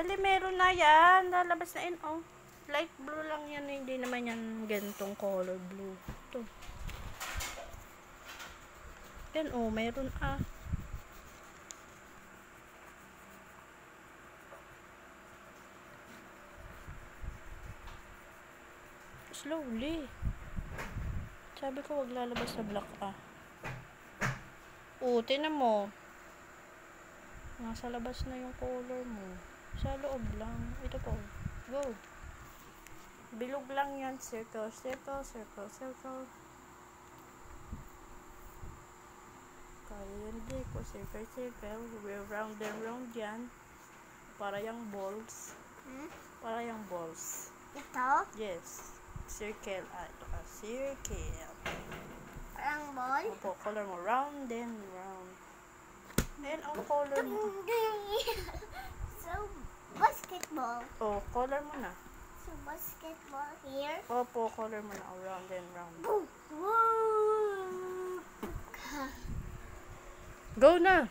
Dali, meron na yan. Lalabas na yan, oh. Light blue lang yan. Hindi naman yan gantong color blue. Ito. Yan, oh. Meron, ah. Slowly. Sabi ko, wag lalabas sa black, ah. Oh, tinan mo. Nasa labas na yung color mo. Sa loob lang. Ito po. Go. Bilog lang yan. Circle, circle, circle, circle. Kaya yan, di ko. Circle, circle. We're round and round yan. Para yung balls. Para yung balls. Ito? Yes. Circle. Ah, ito ka. Circle. Parang ball? Opo, color mo. Round and round. Ayan ang color mo. So, basketball. Oh, color mo na. So, basketball here. Opo, color mo na. Round and round. Boom! Woo! Go na!